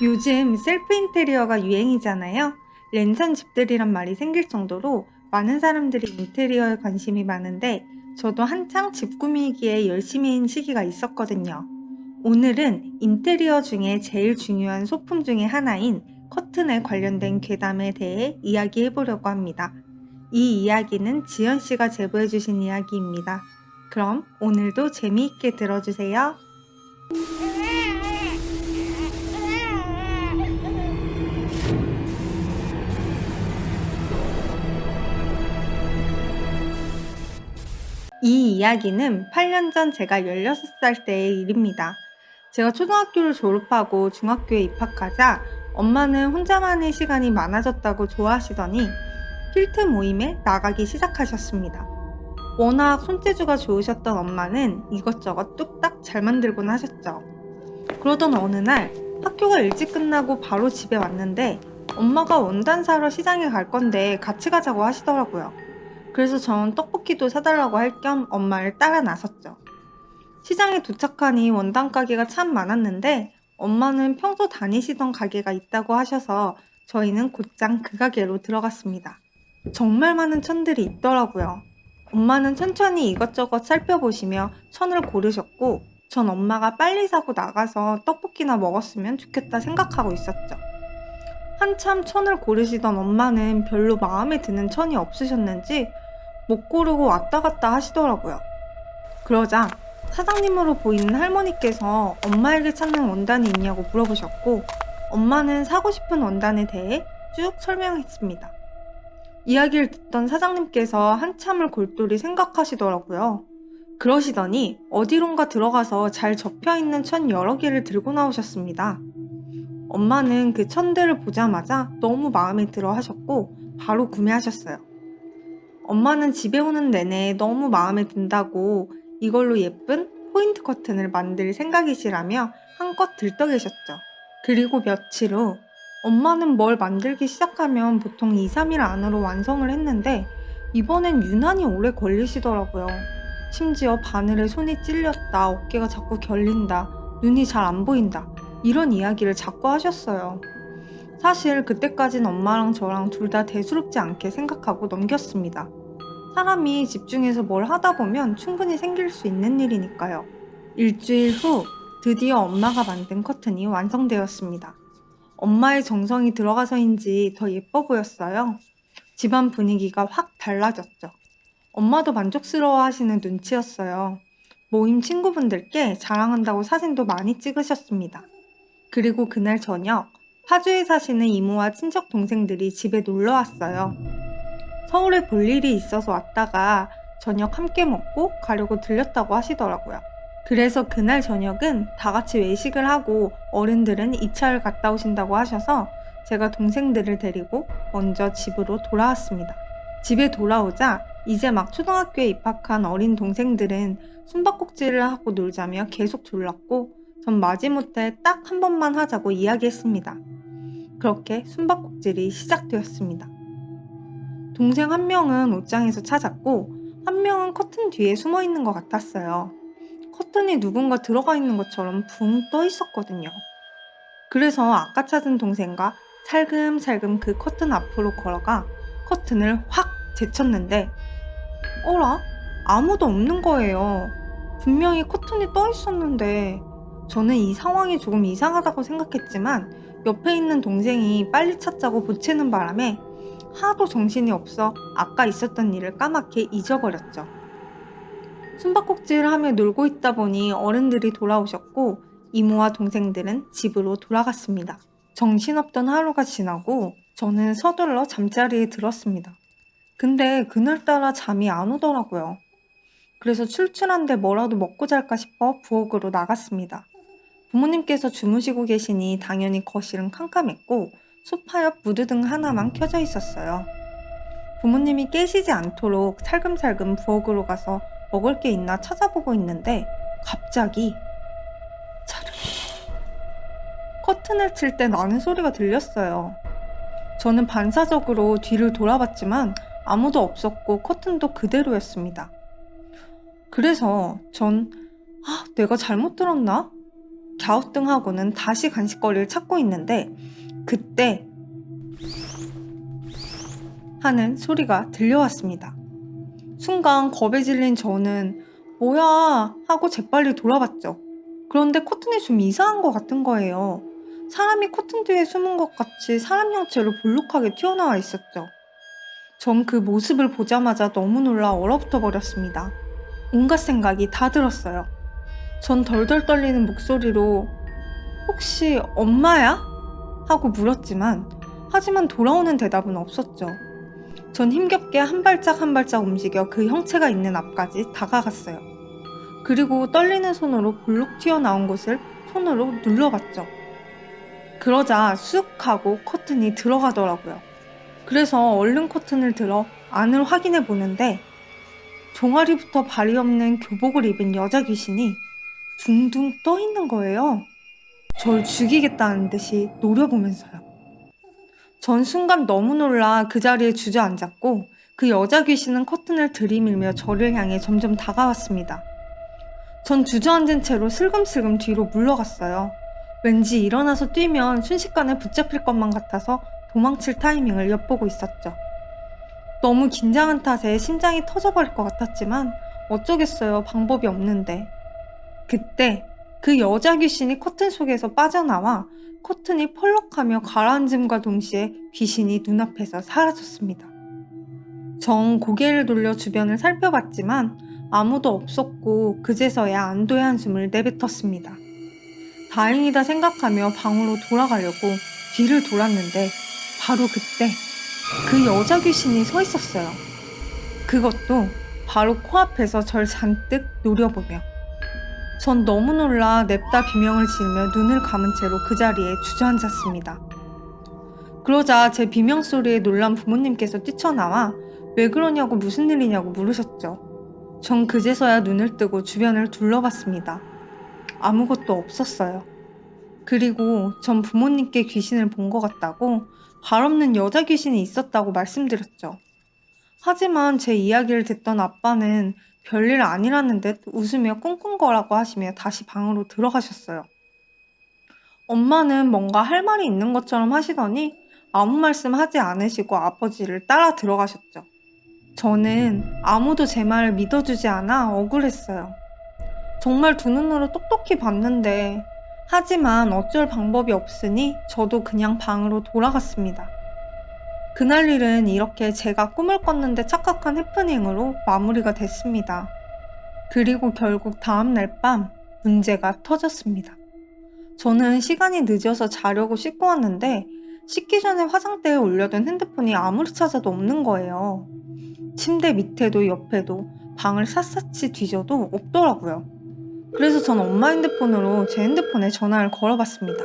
요즘 셀프 인테리어가 유행이잖아요. 랜선 집들이란 말이 생길 정도로 많은 사람들이 인테리어에 관심이 많은데 저도 한창 집 꾸미기에 열심히인 시기가 있었거든요. 오늘은 인테리어 중에 제일 중요한 소품 중에 하나인 커튼에 관련된 괴담에 대해 이야기해 보려고 합니다. 이 이야기는 지연 씨가 제보해 주신 이야기입니다. 그럼 오늘도 재미있게 들어주세요. 이 이야기는 8년 전 제가 16살 때의 일입니다. 제가 초등학교를 졸업하고 중학교에 입학하자 엄마는 혼자만의 시간이 많아졌다고 좋아하시더니 필트 모임에 나가기 시작하셨습니다. 워낙 손재주가 좋으셨던 엄마는 이것저것 뚝딱 잘 만들곤 하셨죠. 그러던 어느 날 학교가 일찍 끝나고 바로 집에 왔는데 엄마가 원단 사러 시장에 갈 건데 같이 가자고 하시더라고요. 그래서 전 떡볶이도 사달라고 할 겸 엄마를 따라 나섰죠. 시장에 도착하니 원단 가게가 참 많았는데 엄마는 평소 다니시던 가게가 있다고 하셔서 저희는 곧장 그 가게로 들어갔습니다. 정말 많은 천들이 있더라고요. 엄마는 천천히 이것저것 살펴보시며 천을 고르셨고 전 엄마가 빨리 사고 나가서 떡볶이나 먹었으면 좋겠다 생각하고 있었죠. 한참 천을 고르시던 엄마는 별로 마음에 드는 천이 없으셨는지 못 고르고 왔다 갔다 하시더라고요. 그러자 사장님으로 보이는 할머니께서 엄마에게 찾는 원단이 있냐고 물어보셨고 엄마는 사고 싶은 원단에 대해 쭉 설명했습니다. 이야기를 듣던 사장님께서 한참을 골똘히 생각하시더라고요. 그러시더니 어디론가 들어가서 잘 접혀있는 천 여러 개를 들고 나오셨습니다. 엄마는 그 천들을 보자마자 너무 마음에 들어 하셨고 바로 구매하셨어요. 엄마는 집에 오는 내내 너무 마음에 든다고 이걸로 예쁜 포인트 커튼을 만들 생각이시라며 한껏 들떠계셨죠. 그리고 며칠 후 엄마는 뭘 만들기 시작하면 보통 2, 3일 안으로 완성을 했는데 이번엔 유난히 오래 걸리시더라고요. 심지어 바늘에 손이 찔렸다, 어깨가 자꾸 결린다, 눈이 잘 안 보인다 이런 이야기를 자꾸 하셨어요. 사실 그때까진 엄마랑 저랑 둘 다 대수롭지 않게 생각하고 넘겼습니다. 사람이 집중해서 뭘 하다 보면 충분히 생길 수 있는 일이니까요. 일주일 후 드디어 엄마가 만든 커튼이 완성되었습니다. 엄마의 정성이 들어가서인지 더 예뻐 보였어요. 집안 분위기가 확 달라졌죠. 엄마도 만족스러워 하시는 눈치였어요. 모임 친구분들께 자랑한다고 사진도 많이 찍으셨습니다. 그리고 그날 저녁 파주에 사시는 이모와 친척 동생들이 집에 놀러 왔어요. 서울에 볼 일이 있어서 왔다가 저녁 함께 먹고 가려고 들렸다고 하시더라고요. 그래서 그날 저녁은 다 같이 외식을 하고 어른들은 2차를 갔다 오신다고 하셔서 제가 동생들을 데리고 먼저 집으로 돌아왔습니다. 집에 돌아오자 이제 막 초등학교에 입학한 어린 동생들은 숨바꼭질을 하고 놀자며 계속 졸랐고 전 마지못해 딱 한 번만 하자고 이야기했습니다. 그렇게 숨바꼭질이 시작되었습니다. 동생 한 명은 옷장에서 찾았고 한 명은 커튼 뒤에 숨어 있는 것 같았어요. 커튼이 누군가 들어가 있는 것처럼 붕 떠 있었거든요. 그래서 아까 찾은 동생과 살금살금 그 커튼 앞으로 걸어가 커튼을 확 제쳤는데 어라? 아무도 없는 거예요. 분명히 커튼이 떠 있었는데 저는 이 상황이 조금 이상하다고 생각했지만 옆에 있는 동생이 빨리 찾자고 보채는 바람에 하도 정신이 없어 아까 있었던 일을 까맣게 잊어버렸죠. 숨바꼭질을 하며 놀고 있다 보니 어른들이 돌아오셨고 이모와 동생들은 집으로 돌아갔습니다. 정신없던 하루가 지나고 저는 서둘러 잠자리에 들었습니다. 근데 그날따라 잠이 안 오더라고요. 그래서 출출한데 뭐라도 먹고 잘까 싶어 부엌으로 나갔습니다. 부모님께서 주무시고 계시니 당연히 거실은 캄캄했고 소파 옆 무드등 하나만 켜져 있었어요. 부모님이 깨시지 않도록 살금살금 부엌으로 가서 먹을 게 있나 찾아보고 있는데 갑자기 차르르 커튼을 칠 때 나는 소리가 들렸어요. 저는 반사적으로 뒤를 돌아봤지만 아무도 없었고 커튼도 그대로였습니다. 그래서 전 내가 잘못 들었나? 갸우뚱하고는 다시 간식거리를 찾고 있는데 그때 하는 소리가 들려왔습니다. 순간 겁에 질린 저는 뭐야 하고 재빨리 돌아봤죠. 그런데 커튼이 좀 이상한 것 같은 거예요. 사람이 커튼 뒤에 숨은 것 같이 사람 형체로 볼록하게 튀어나와 있었죠. 전 그 모습을 보자마자 너무 놀라 얼어붙어 버렸습니다. 온갖 생각이 다 들었어요. 전 덜덜 떨리는 목소리로 혹시 엄마야? 하고 물었지만 하지만 돌아오는 대답은 없었죠. 전 힘겹게 한 발짝 한 발짝 움직여 그 형체가 있는 앞까지 다가갔어요. 그리고 떨리는 손으로 볼록 튀어나온 곳을 손으로 눌러봤죠. 그러자 쑥 하고 커튼이 들어가더라고요. 그래서 얼른 커튼을 들어 안을 확인해 보는데 종아리부터 발이 없는 교복을 입은 여자 귀신이 둥둥 떠 있는 거예요. 절 죽이겠다는 듯이 노려보면서요. 전 순간 너무 놀라 그 자리에 주저앉았고 그 여자 귀신은 커튼을 들이밀며 저를 향해 점점 다가왔습니다. 전 주저앉은 채로 슬금슬금 뒤로 물러갔어요. 왠지 일어나서 뛰면 순식간에 붙잡힐 것만 같아서 도망칠 타이밍을 엿보고 있었죠. 너무 긴장한 탓에 심장이 터져버릴 것 같았지만 어쩌겠어요. 방법이 없는데. 그때 그 여자 귀신이 커튼 속에서 빠져나와 커튼이 펄럭하며 가라앉음과 동시에 귀신이 눈앞에서 사라졌습니다. 전 고개를 돌려 주변을 살펴봤지만 아무도 없었고 그제서야 안도의 한숨을 내뱉었습니다. 다행이다 생각하며 방으로 돌아가려고 뒤를 돌았는데 바로 그때 그 여자 귀신이 서 있었어요. 그것도 바로 코앞에서 절 잔뜩 노려보며. 전 너무 놀라 냅다 비명을 지르며 눈을 감은 채로 그 자리에 주저앉았습니다. 그러자 제 비명 소리에 놀란 부모님께서 뛰쳐나와 왜 그러냐고 무슨 일이냐고 물으셨죠. 전 그제서야 눈을 뜨고 주변을 둘러봤습니다. 아무것도 없었어요. 그리고 전 부모님께 귀신을 본 것 같다고 발 없는 여자 귀신이 있었다고 말씀드렸죠. 하지만 제 이야기를 듣던 아빠는 별일 아니라는 듯 웃으며 꿍꿍거라고 하시며 다시 방으로 들어가셨어요. 엄마는 뭔가 할 말이 있는 것처럼 하시더니 아무 말씀 하지 않으시고 아버지를 따라 들어가셨죠. 저는 아무도 제 말을 믿어주지 않아 억울했어요. 정말 두 눈으로 똑똑히 봤는데 하지만 어쩔 방법이 없으니 저도 그냥 방으로 돌아갔습니다. 그날 일은 이렇게 제가 꿈을 꿨는데 착각한 해프닝으로 마무리가 됐습니다. 그리고 결국 다음날 밤 문제가 터졌습니다. 저는 시간이 늦어서 자려고 씻고 왔는데 씻기 전에 화장대에 올려둔 핸드폰이 아무리 찾아도 없는 거예요. 침대 밑에도 옆에도 방을 샅샅이 뒤져도 없더라고요. 그래서 전 엄마 핸드폰으로 제 핸드폰에 전화를 걸어봤습니다.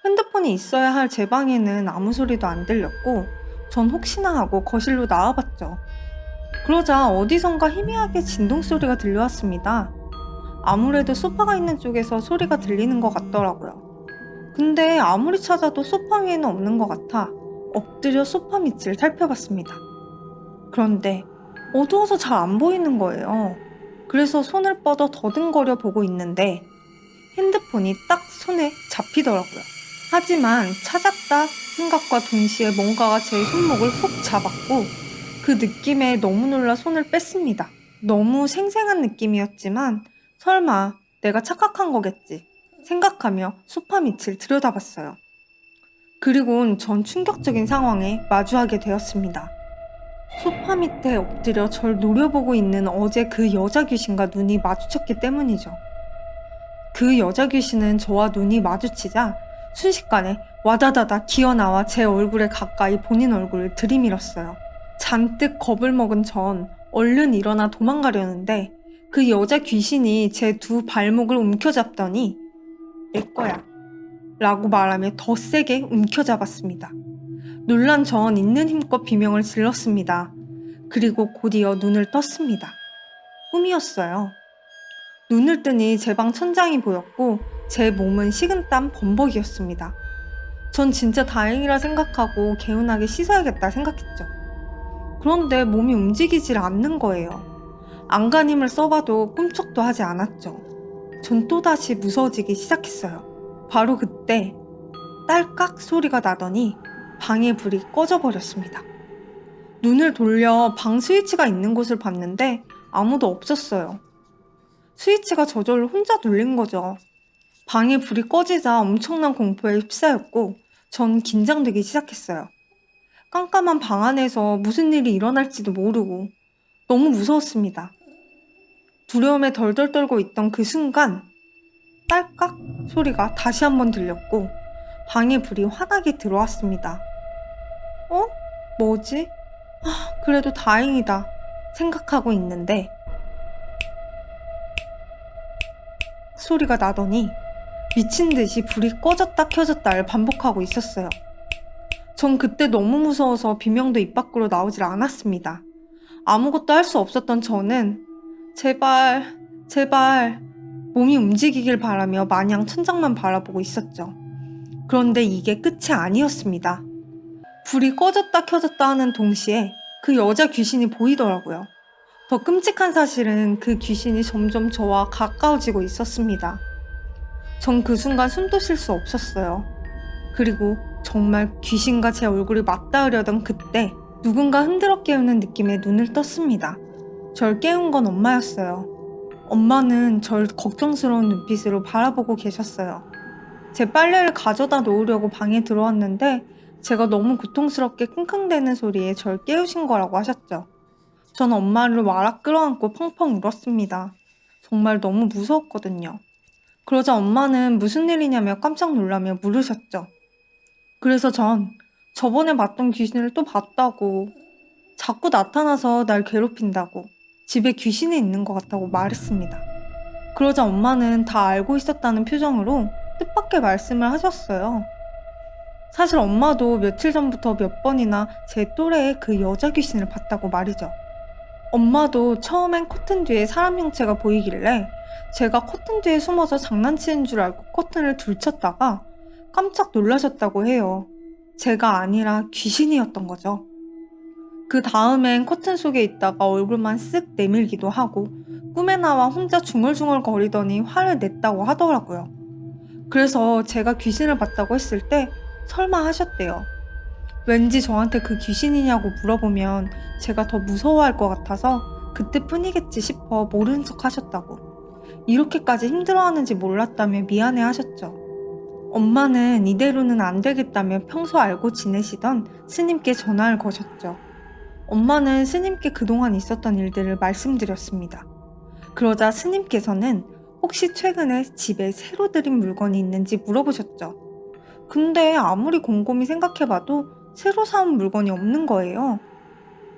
핸드폰이 있어야 할 제 방에는 아무 소리도 안 들렸고 전 혹시나 하고 거실로 나와봤죠. 그러자 어디선가 희미하게 진동소리가 들려왔습니다. 아무래도 소파가 있는 쪽에서 소리가 들리는 것 같더라고요. 근데 아무리 찾아도 소파 위에는 없는 것 같아 엎드려 소파 밑을 살펴봤습니다. 그런데 어두워서 잘 안 보이는 거예요. 그래서 손을 뻗어 더듬거려 보고 있는데 핸드폰이 딱 손에 잡히더라고요. 하지만 찾았다 생각과 동시에 뭔가가 제 손목을 훅 잡았고 그 느낌에 너무 놀라 손을 뺐습니다. 너무 생생한 느낌이었지만 설마 내가 착각한 거겠지 생각하며 소파 밑을 들여다봤어요. 그리고는 전 충격적인 상황에 마주하게 되었습니다. 소파 밑에 엎드려 절 노려보고 있는 어제 그 여자 귀신과 눈이 마주쳤기 때문이죠. 그 여자 귀신은 저와 눈이 마주치자 순식간에 와다다다 기어나와 제 얼굴에 가까이 본인 얼굴을 들이밀었어요. 잔뜩 겁을 먹은 전 얼른 일어나 도망가려는데 그 여자 귀신이 제 두 발목을 움켜잡더니 내 거야 라고 말하며 더 세게 움켜잡았습니다. 놀란 전 있는 힘껏 비명을 질렀습니다. 그리고 곧이어 눈을 떴습니다. 꿈이었어요. 눈을 뜨니 제 방 천장이 보였고 제 몸은 식은땀 범벅이었습니다. 전 진짜 다행이라 생각하고 개운하게 씻어야겠다 생각했죠. 그런데 몸이 움직이질 않는 거예요. 안간힘을 써봐도 꿈쩍도 하지 않았죠. 전 또다시 무서워지기 시작했어요. 바로 그때 딸깍 소리가 나더니 방의 불이 꺼져버렸습니다. 눈을 돌려 방 스위치가 있는 곳을 봤는데 아무도 없었어요. 스위치가 저절로 혼자 눌린 거죠. 방에 불이 꺼지자 엄청난 공포에 휩싸였고 전 긴장되기 시작했어요. 깜깜한 방 안에서 무슨 일이 일어날지도 모르고 너무 무서웠습니다. 두려움에 덜덜 떨고 있던 그 순간 딸깍 소리가 다시 한번 들렸고 방에 불이 환하게 들어왔습니다. 뭐지? 그래도 다행이다 생각하고 있는데 소리가 나더니 미친 듯이 불이 꺼졌다 켜졌다를 반복하고 있었어요. 전 그때 너무 무서워서 비명도 입 밖으로 나오질 않았습니다. 아무것도 할 수 없었던 저는 제발 몸이 움직이길 바라며 마냥 천장만 바라보고 있었죠. 그런데 이게 끝이 아니었습니다. 불이 꺼졌다 켜졌다 하는 동시에 그 여자 귀신이 보이더라고요. 더 끔찍한 사실은 그 귀신이 점점 저와 가까워지고 있었습니다. 전 그 순간 숨도 쉴 수 없었어요. 그리고 정말 귀신과 제 얼굴이 맞닿으려던 그때 누군가 흔들어 깨우는 느낌에 눈을 떴습니다. 절 깨운 건 엄마였어요. 엄마는 절 걱정스러운 눈빛으로 바라보고 계셨어요. 제 빨래를 가져다 놓으려고 방에 들어왔는데 제가 너무 고통스럽게 킁킁대는 소리에 절 깨우신 거라고 하셨죠. 전 엄마를 와락 끌어안고 펑펑 울었습니다. 정말 너무 무서웠거든요. 그러자 엄마는 무슨 일이냐며 깜짝 놀라며 물으셨죠. 그래서 전 저번에 봤던 귀신을 또 봤다고, 자꾸 나타나서 날 괴롭힌다고, 집에 귀신이 있는 것 같다고 말했습니다. 그러자 엄마는 다 알고 있었다는 표정으로 뜻밖의 말씀을 하셨어요. 사실 엄마도 며칠 전부터 몇 번이나 제 또래의 그 여자 귀신을 봤다고 말이죠. 엄마도 처음엔 커튼 뒤에 사람 형체가 보이길래 제가 커튼 뒤에 숨어서 장난치는 줄 알고 커튼을 들쳤다가 깜짝 놀라셨다고 해요. 제가 아니라 귀신이었던 거죠. 그 다음엔 커튼 속에 있다가 얼굴만 쓱 내밀기도 하고 꿈에 나와 혼자 중얼중얼 거리더니 화를 냈다고 하더라고요. 그래서 제가 귀신을 봤다고 했을 때 설마 하셨대요. 왠지 저한테 그 귀신이냐고 물어보면 제가 더 무서워할 것 같아서 그때뿐이겠지 싶어 모르는 척 하셨다고. 이렇게까지 힘들어하는지 몰랐다며 미안해 하셨죠. 엄마는 이대로는 안 되겠다며 평소 알고 지내시던 스님께 전화를 거셨죠. 엄마는 스님께 그동안 있었던 일들을 말씀드렸습니다. 그러자 스님께서는 혹시 최근에 집에 새로 들인 물건이 있는지 물어보셨죠. 근데 아무리 곰곰이 생각해봐도 새로 사온 물건이 없는 거예요.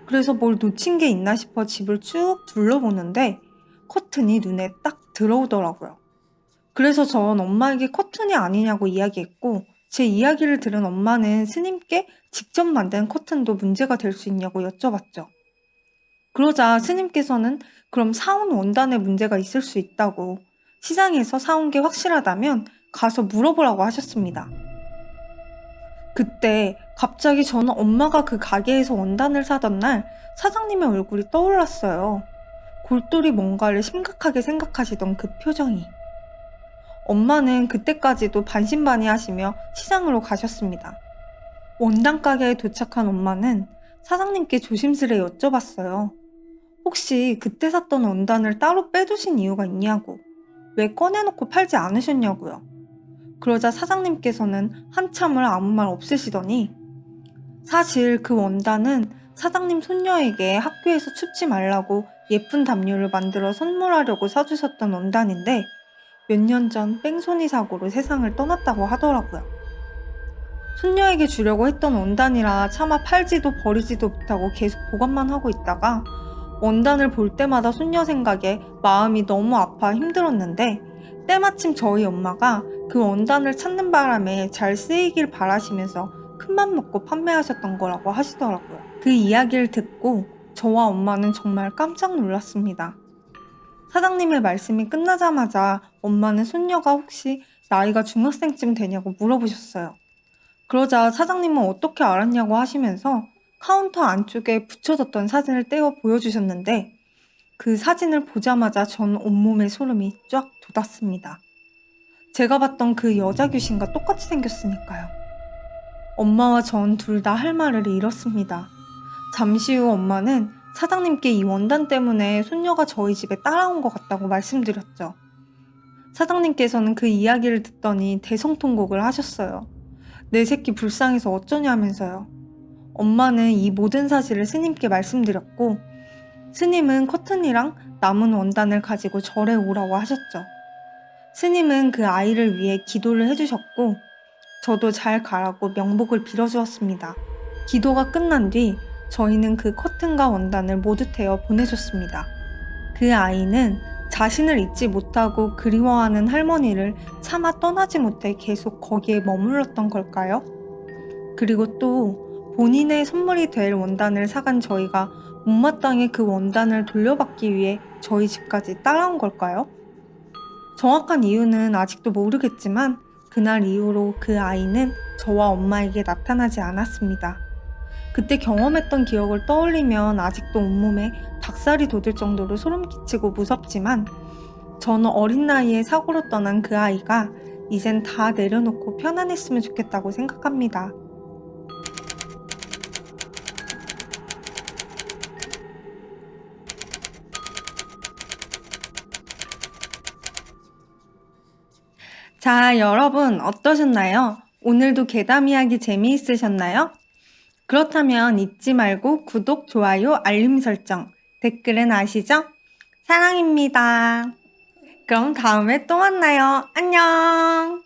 그래서 뭘 놓친 게 있나 싶어 집을 쭉 둘러보는데 커튼이 눈에 딱 들어오더라고요. 그래서 전 엄마에게 커튼이 아니냐고 이야기했고 제 이야기를 들은 엄마는 스님께 직접 만든 커튼도 문제가 될 수 있냐고 여쭤봤죠. 그러자 스님께서는 그럼 사온 원단에 문제가 있을 수 있다고, 시장에서 사온 게 확실하다면 가서 물어보라고 하셨습니다. 그때 갑자기 저는 엄마가 그 가게에서 원단을 사던 날 사장님의 얼굴이 떠올랐어요. 골똘히 뭔가를 심각하게 생각하시던 그 표정이. 엄마는 그때까지도 반신반의하시며 시장으로 가셨습니다. 원단 가게에 도착한 엄마는 사장님께 조심스레 여쭤봤어요. 혹시 그때 샀던 원단을 따로 빼두신 이유가 있냐고, 왜 꺼내놓고 팔지 않으셨냐고요. 그러자 사장님께서는 한참을 아무 말 없으시더니 사실 그 원단은 사장님 손녀에게 학교에서 춥지 말라고 예쁜 담요를 만들어 선물하려고 사주셨던 원단인데 몇 년 전 뺑소니 사고로 세상을 떠났다고 하더라고요. 손녀에게 주려고 했던 원단이라 차마 팔지도 버리지도 못하고 계속 보관만 하고 있다가 원단을 볼 때마다 손녀 생각에 마음이 너무 아파 힘들었는데 때마침 저희 엄마가 그 원단을 찾는 바람에 잘 쓰이길 바라시면서 큰맘 먹고 판매하셨던 거라고 하시더라고요. 그 이야기를 듣고 저와 엄마는 정말 깜짝 놀랐습니다. 사장님의 말씀이 끝나자마자 엄마는 손녀가 혹시 나이가 중학생쯤 되냐고 물어보셨어요. 그러자 사장님은 어떻게 알았냐고 하시면서 카운터 안쪽에 붙여뒀던 사진을 떼어 보여주셨는데 그 사진을 보자마자 전 온몸에 소름이 쫙 돋았습니다. 제가 봤던 그 여자 귀신과 똑같이 생겼으니까요. 엄마와 전 둘 다 할 말을 잃었습니다. 잠시 후 엄마는 사장님께 이 원단 때문에 손녀가 저희 집에 따라온 것 같다고 말씀드렸죠. 사장님께서는 그 이야기를 듣더니 대성통곡을 하셨어요. 내 새끼 불쌍해서 어쩌냐면서요. 엄마는 이 모든 사실을 스님께 말씀드렸고, 스님은 커튼이랑 남은 원단을 가지고 절에 오라고 하셨죠. 스님은 그 아이를 위해 기도를 해주셨고, 저도 잘 가라고 명복을 빌어주었습니다. 기도가 끝난 뒤 저희는 그 커튼과 원단을 모두 태워 보내줬습니다. 그 아이는 자신을 잊지 못하고 그리워하는 할머니를 차마 떠나지 못해 계속 거기에 머물렀던 걸까요? 그리고 또 본인의 선물이 될 원단을 사간 저희가 못마땅해 그 원단을 돌려받기 위해 저희 집까지 따라온 걸까요? 정확한 이유는 아직도 모르겠지만 그날 이후로 그 아이는 저와 엄마에게 나타나지 않았습니다. 그때 경험했던 기억을 떠올리면 아직도 온몸에 닭살이 돋을 정도로 소름 끼치고 무섭지만 저는 어린 나이에 사고로 떠난 그 아이가 이젠 다 내려놓고 편안했으면 좋겠다고 생각합니다. 자, 여러분 어떠셨나요? 오늘도 괴담 이야기 재미있으셨나요? 그렇다면 잊지 말고 구독, 좋아요, 알림 설정, 댓글은 아시죠? 사랑입니다. 그럼 다음에 또 만나요. 안녕!